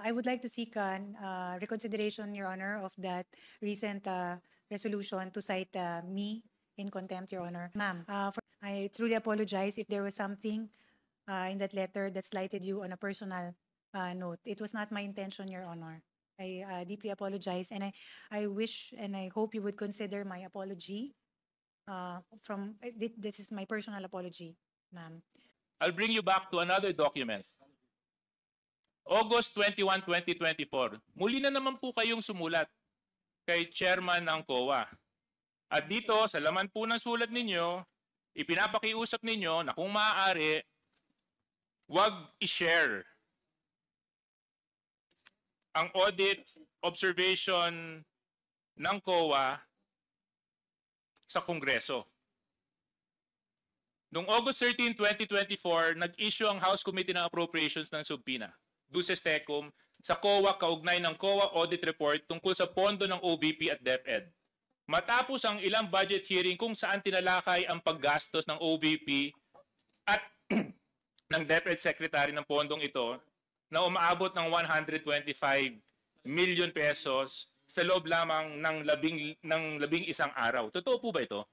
I would like to seek reconsideration, Your Honor, of that recent resolution to cite me in contempt, Your Honor. Ma'am, I truly apologize if there was something in that letter that slighted you on a personal note. It was not my intention, Your Honor. I deeply apologize, and I wish and I hope you would consider my apology. This is my personal apology, ma'am. I'll bring you back to another document. August 21, 2024. Muli na naman po kayong sumulat kay chairman ng COA. At dito, sa laman po ng sulat ninyo, ipinapakiusap ninyo na kung maaari, wag i-share ang audit observation ng COA sa Kongreso. Noong August 13, 2024, nag-issue ang House Committee ng Appropriations ng subpoena, Duces Tecum, sa COA kaugnay ng COA audit report tungkol sa pondo ng OVP at DepEd. Matapos ang ilang budget hearing kung saan tinalakay ang paggastos ng OVP at ng DepEd Secretary ng pondong ito na umaabot ng 125 million pesos sa loob lamang ng labing isang araw. Totoo po ba ito?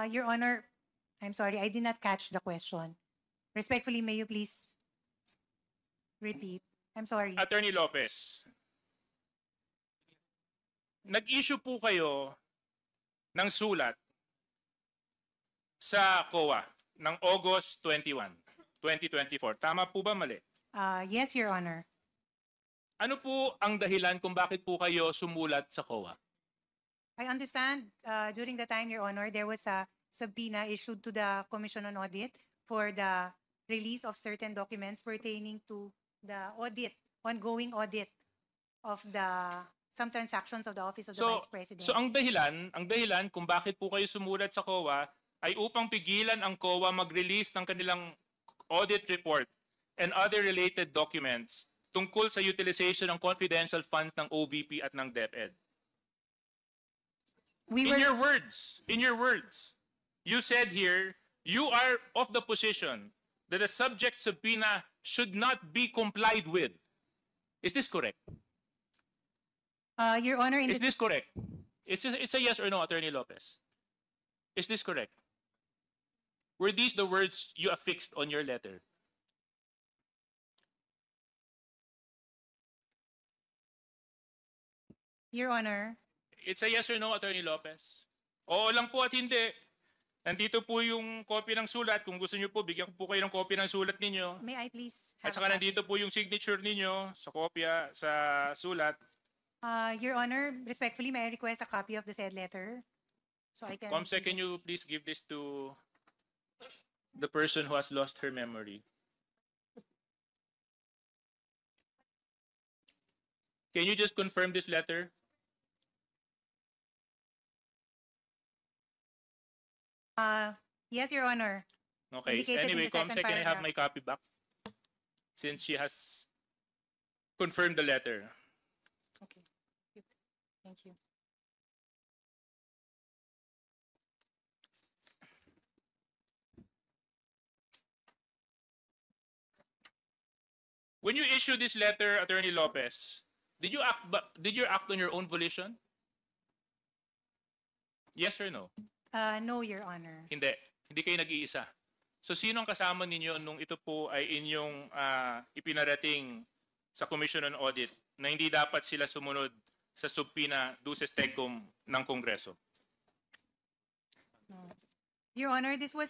Your Honor, I'm sorry, I did not catch the question. Respectfully, may you please repeat? I'm sorry. Attorney Lopez, nag-issue po kayo ng sulat sa COA ng August 21, 2024. Tama po ba mali? Yes, Your Honor. Ano po ang dahilan kung bakit po kayo sumulat sa COA? I understand during the time, Your Honor, there was a subpoena issued to the Commission on Audit for the release of certain documents pertaining to the ongoing audit of some transactions of the Office of the Vice President. So ang dahilan kung bakit po kayo sumulat sa COA ay upang pigilan ang COA mag-release ng kanilang audit report and other related documents tungkol sa utilization ng confidential funds ng OVP at ng DepEd. In your words, you said here, you are of the position that a subject subpoena should not be complied with. Is this correct? Your Honor, Is this correct? It's a yes or no, Attorney Lopez. Is this correct? Were these the words you affixed on your letter? Your Honor. It's a yes or no, Attorney Lopez. Oo lang po at hindi. Nandito po yung copy ng sulat. Kung gusto niyo po, bigyan ko po kayo ng copy ng sulat ninyo. May I please At saka nandito po yung signature ninyo sa kopya sa sulat. Your Honor, respectfully, may I request a copy of the said letter? So I can... Comsec, can you please give this to the person who has lost her memory? Can you just confirm this letter? Yes, Your Honor. Okay. Indicated in Anyway, the second Comsec, can I have paragraph. my copy back? Since she has confirmed the letter. Okay. Thank you. When you issue this letter, Attorney Lopez, did you act on your own volition? Yes or no? No, Your Honor. Hindi. Hindi kayo nag-iisa. So sino ang kasama ninyo nung ito po ay inyong ipinarating sa Commission on Audit na hindi dapat sila sumunod sa subpoena Duces Tecum ng Kongreso? Your Honor, this was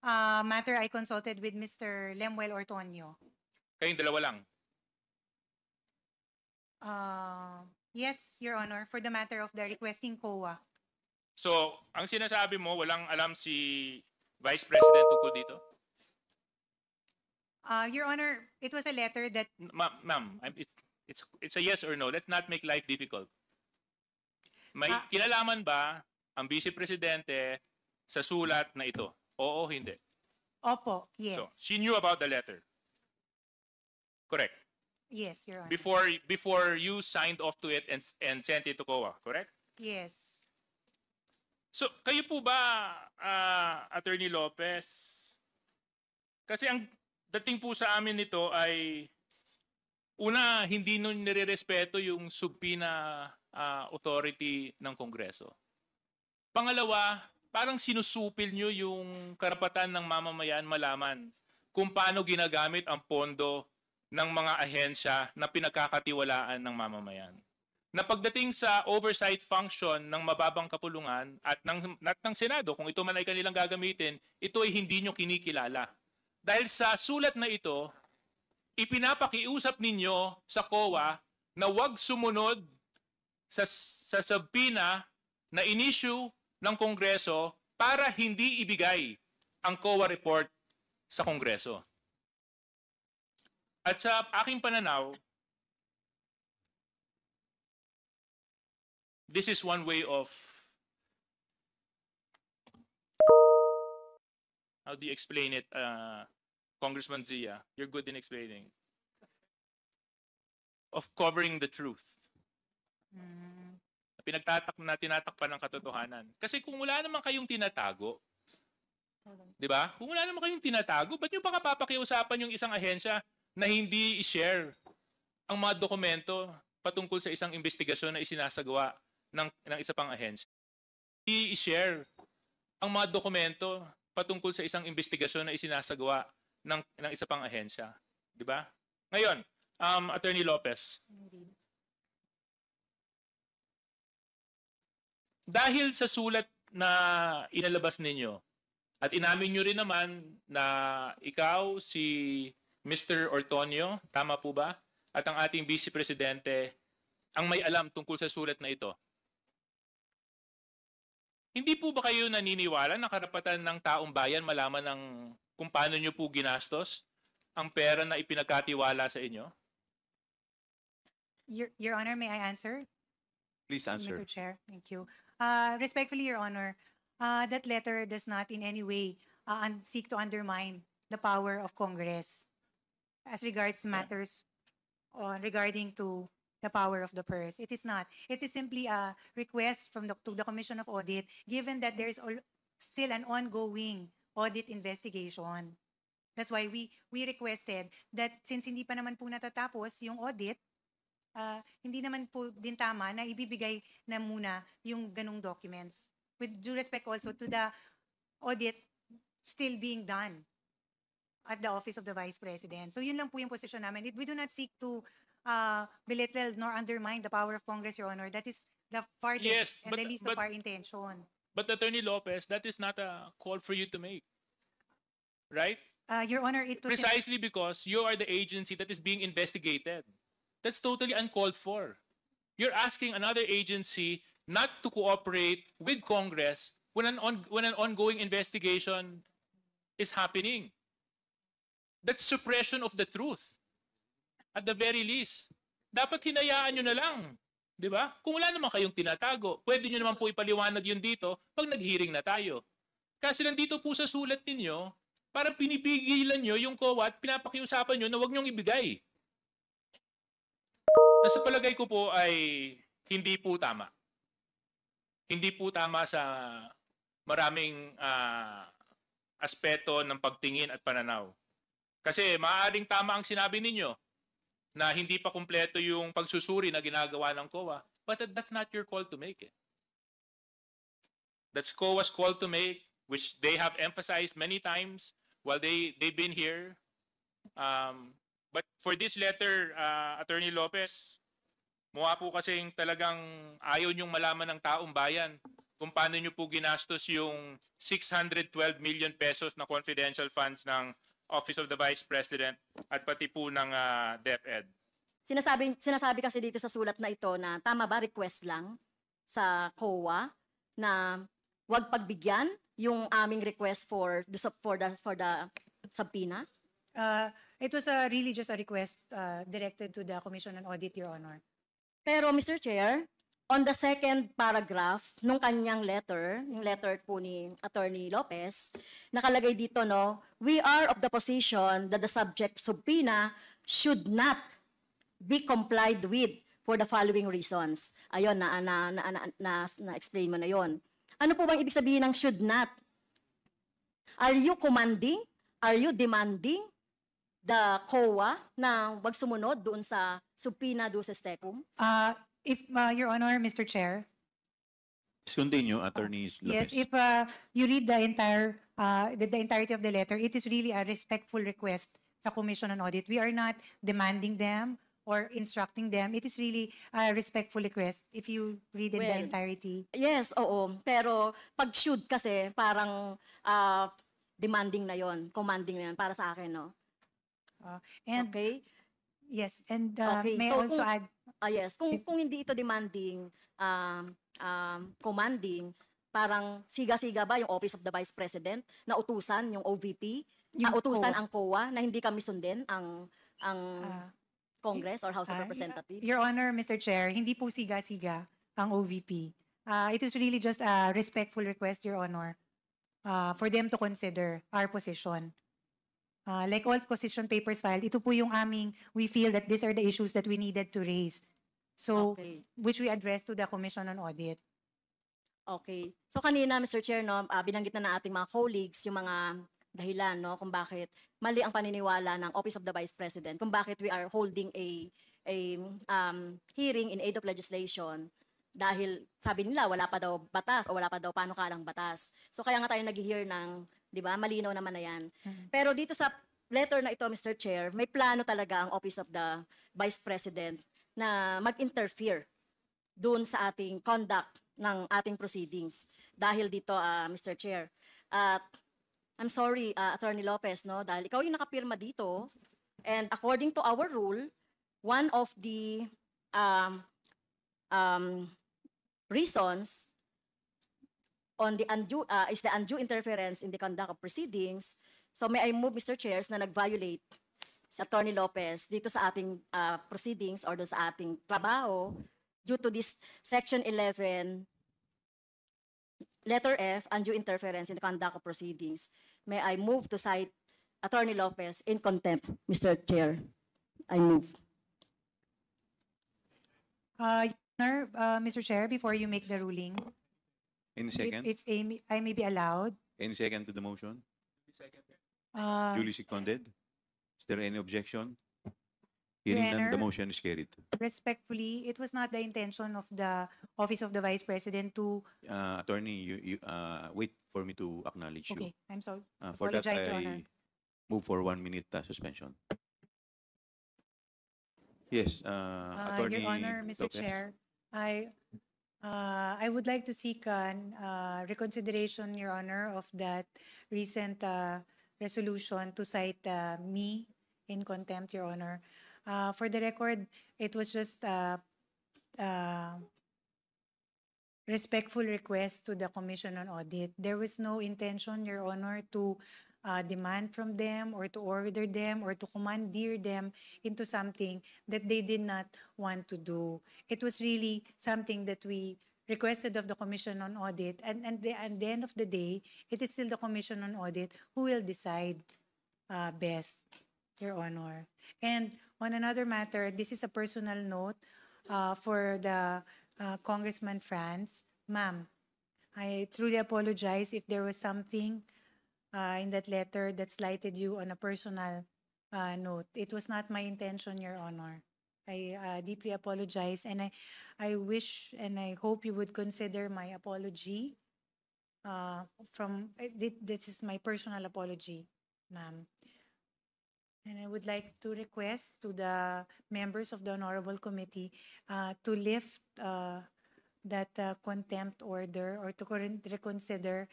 a matter I consulted with Mr. Lemuel Ortonio. Kayong dalawa lang. Yes, Your Honor, for the matter of the requesting COA. So, ang sinasabi mo, walang alam si Vice President tungkol dito? Your Honor, it was a letter that... Ma'am, it's a yes or no. Let's not make life difficult. May kinalaman ba ang Vice Presidente sa sulat na ito? Oo o hindi? Opo, yes. So, she knew about the letter. Correct. Yes, Your Honor. Before you signed off to it and sent it to COA, correct? Yes. So, kayo po ba, Attorney Lopez, Kasi ang dating po sa amin nito ay, una, hindi nun nirerespeto yung subpoena authority ng Kongreso. Pangalawa, parang sinusupil nyo yung karapatan ng mamamayan malaman kung paano ginagamit ang pondo ng mga ahensya na pinagkakatiwalaan ng mamamayan. Na pagdating sa oversight function ng mababang kapulungan at ng Senado, kung ito man ay kanilang gagamitin, ito ay hindi nyo kinikilala. Dahil sa sulat na ito, ipinapakiusap ninyo sa COA na huwag sumunod sa subpoena na in-issue ng Kongreso para hindi ibigay ang COA report sa Kongreso. At sa aking pananaw, this is one way of, how do you explain it, Congressman Zia? You're good in explaining. Of covering the truth. Tinatakpan ng katotohanan. Kasi kung wala naman kayong tinatago, di ba? Kung wala naman kayong tinatago, ba't nyo pa papakiusapan yung isang ahensya na hindi i-share ang mga dokumento patungkol sa isang investigasyon na isinasagawa ng isa pang ahensya? Hindi i-share ang mga dokumento patungkol sa isang investigasyon na isinasagawa ng isa pang ahensya. Di ba? Ngayon, Attorney Lopez. Dahil sa sulat na inalabas ninyo, at inamin nyo rin naman na ikaw, si Mr. Ortonio, tama po ba? At ang ating Vice Presidente ang may alam tungkol sa sulat na ito. Hindi po ba kayo naniniwala na karapatan ng taong bayan malaman ng kung paano nyo po ginastos ang pera na ipinagkatiwala sa inyo? Your Honor, may I answer? Please answer. Mr. Chair, thank you. Respectfully, Your Honor, that letter does not in any way seek to undermine the power of Congress as regards matters regarding to the power of the purse. It is not. It is simply a request from to the Commission of Audit, given that there is still an ongoing audit investigation. That's why we requested that since hindi pa naman po natatapos yung audit, hindi naman po din tama na ibibigay na muna yung ganung documents. With due respect also to the audit still being done at the Office of the Vice President. So yun lang po yung position namin. We do not seek to belittle nor undermine the power of Congress, Your Honor. That is the farthest and the least of our intention. But Attorney Lopez, that is not a call for you to make. Right? Your Honor, it was Precisely because you are the agency that is being investigated. That's totally uncalled for. You're asking another agency not to cooperate with Congress when an ongoing investigation is happening. That's suppression of the truth. At the very least, dapat hinayaan nyo na lang. Di ba? Kung wala naman kayong tinatago, pwede nyo naman po ipaliwanag yun dito pag nag-hearing na tayo. Kasi nandito po sa sulat ninyo, para pinipigilan nyo yung COA at pinapakiusapan nyo na huwag nyong ibigay. Nasa palagay ko po ay hindi po tama. Hindi po tama sa maraming aspeto ng pagtingin at pananaw. Kasi maaaring tama ang sinabi ninyo na hindi pa kumpleto yung pagsusuri na ginagawa ng COA, but that's not your call to make it. That's COA's call to make, which they have emphasized many times while they've been here. But for this letter, Attorney Lopez, mukha po kasing talagang ayaw niyong malaman ng taong bayan kung paano niyo po ginastos yung 612 million pesos na confidential funds ng Office of the Vice President at pati po ng DepEd. Sinasabi kasi dito sa sulat na ito na tama ba request lang sa COA na wag pagbigyan yung aming request for the subpoena? It was really just a request directed to the Commission on Audit, Your Honor. Pero Mr. Chair, on the second paragraph nung kanyang letter, yung letter po ni Attorney Lopez, nakalagay dito, no, we are of the position that the subject subpoena should not be complied with for the following reasons. Ayun, na-explain mo na yon. Ano po bang ibig sabihin ng should not? Are you commanding are you demanding the COA na wag sumunod doon sa subpoena duces tecum? If, Your Honor, Mr. Chair, Please continue, Attorney Lopez. yes, if you read the the entirety of the letter, it is really a respectful request sa Commission on Audit. We are not demanding them or instructing them. It is really a respectful request if you read in the Well, entirety. Yes, oo. Pero pag should kasi parang demanding na yon, commanding na yon para sa akin, no? And Okay? yes, and Okay, may I so also kung- add, Yes, kung hindi ito demanding, commanding, parang siga-siga ba yung Office of the Vice President na utusan yung OVP, Yung utusan COA. ang COA na hindi kami sundin ang ah, Congress or House of Ah, Representatives? Your Honor, Mr. Chair, hindi po siga-siga ang OVP. It is really just a respectful request, Your Honor, for them to consider our position. Like all position papers filed, ito po yung we feel that these are the issues that we needed to raise. So, Okay. which we addressed to the Commission on Audit. Okay. So kanina, Mr. Chair, no, binanggit na ating mga colleagues yung mga dahilan, no, kung bakit mali ang paniniwala ng Office of the Vice President, kung bakit we are holding a hearing in aid of legislation dahil sabi nila wala pa daw batas o wala pa daw panukalang batas. So kaya nga tayo nag-hear ng, 'di ba? Malinaw naman na 'yan. Pero dito sa letter na ito, Mr. Chair, may plano talaga ang Office of the Vice President na mag-interfere doon sa ating conduct ng ating proceedings. Dahil dito, Mr. Chair. At I'm sorry, Attorney Lopez, no, dahil ikaw yung nakapirma dito, and according to our rule, one of the reasons on the undue is the undue interference in the conduct of proceedings. So may I move, Mr. Chairs, na nag-violate si Attorney Lopez dito sa ating proceedings or doon sa ating trabaho due to this Section 11, letter F, undue interference in the conduct of proceedings. May I move to cite Attorney Lopez in contempt, Mr. Chair? I move. Your Honor, Mr. Chair, before you make the ruling, Any second? if I may be allowed, Any second to the motion? uh, Duly seconded? Is there any objection? Your Hearing none, the Honor. motion is carried. respectfully, it was not the intention of the Office of the Vice President to, Attorney, you wait for me to acknowledge you. okay, I'm sorry. For that, Apologize, Your Honor. I move for 1 minute suspension. Yes, Attorney Your Honor, Mr. Lopez. Chair, I would like to seek an reconsideration, Your Honor, of that recent resolution to cite me in contempt, Your Honor. For the record, it was just a respectful request to the Commission on Audit. There was no intention, Your Honor, to demand from them or to order them or to commandeer them into something that they did not want to do. It was really something that we requested of the Commission on Audit, and at the end of the day, it is still the Commission on Audit who will decide best, Your Honor. And on another matter, this is a personal note for the Congressman Franz. Ma'am, I truly apologize if there was something in that letter that slighted you on a personal note. It was not my intention, Your Honor. I deeply apologize, and I wish and I hope you would consider my apology. This is my personal apology, ma'am. And I would like to request to the members of the Honorable Committee to lift that contempt order or to reconsider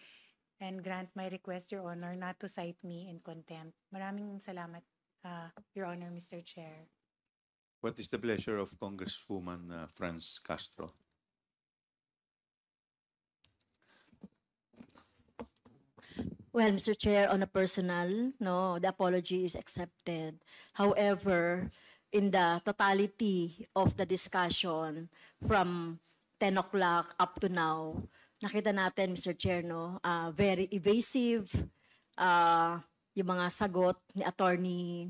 and grant my request, Your Honor, not to cite me in contempt. Maraming salamat, Your Honor, Mr. Chair. What is the pleasure of Congresswoman Franz Castro? Well, Mr. Chair, on a personal, no, the apology is accepted. However, in the totality of the discussion from 10 o'clock up to now, nakita natin, Mr. Chair, no, very evasive, yung mga sagot ni Attorney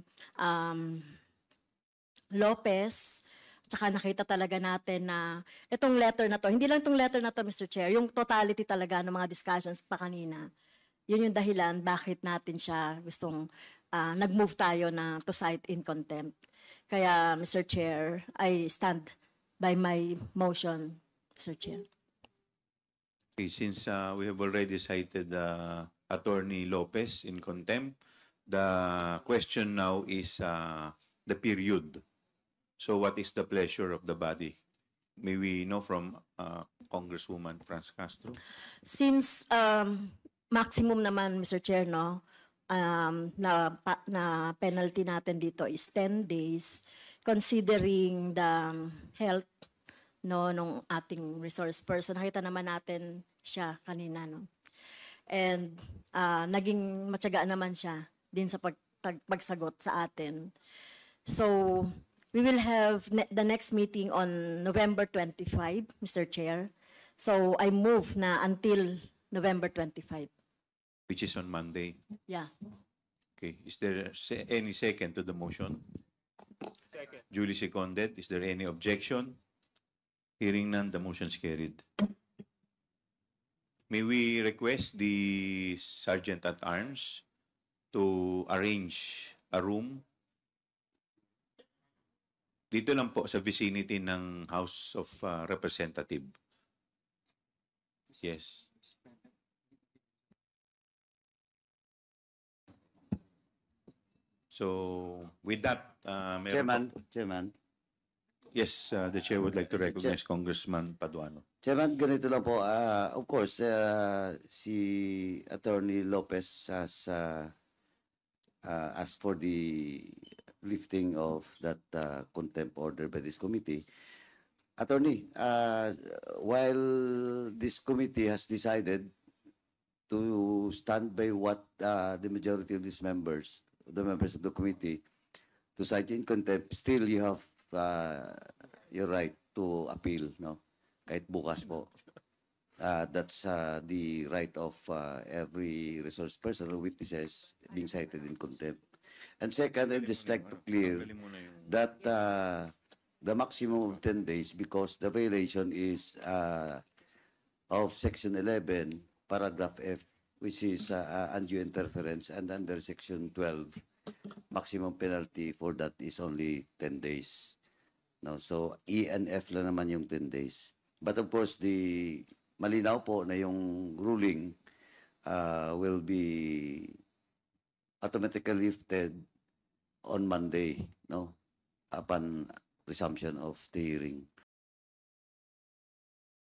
Lopez. Tsaka nakita talaga natin na itong letter na to, hindi lang itong letter na to, Mr. Chair, yung totality talaga ng mga discussions pa kanina, Yun yung dahilan bakit natin siya gustong nag-move tayo na to cite in contempt. Kaya, Mr. Chair, I stand by my motion, Mr. Chair. Okay, since we have already cited Attorney Lopez in contempt, the question now is the period. So what is the pleasure of the body? May we know from Congresswoman Franz Castro? Since maximum naman, Mr. Chair, no, na penalty natin dito is 10 days, considering the health no nung ating resource person. Nakita naman natin siya kanina, no. And naging matyaga naman siya din sa pagsagot sa atin. So, we will have the next meeting on November 25, Mr. Chair. So, I move na until November 25. Which is on Monday. Yeah. Okay, is there any second to the motion? Second. Duly seconded. Is there any objection? Hearing none, the motion is carried. May we request the Sergeant at Arms to arrange a room dito lang po sa vicinity ng House of Representative. Yes. So, with that, meron po- Chairman, Yes, the chair would like to recognize Congressman Paduano. Chairman, ganito lang po. Of course, si Attorney Lopez has asked for the lifting of that contempt order by this committee. Attorney, while this committee has decided to stand by what the majority of these members, the members of the committee, to cite in contempt, still you have your right to appeal, no? Kahit bukas po. That's the right of every resource person or witnesses being cited in contempt. And second, I'd just like to clear that the maximum of 10 days, because the violation is of Section 11, Paragraph F, which is undue interference, and under Section 12, maximum penalty for that is only 10 days. No, so E and F lang naman yung 10 days. But of course, the malinaw po na yung ruling will be automatically lifted on Monday, no? Upon resumption of the hearing.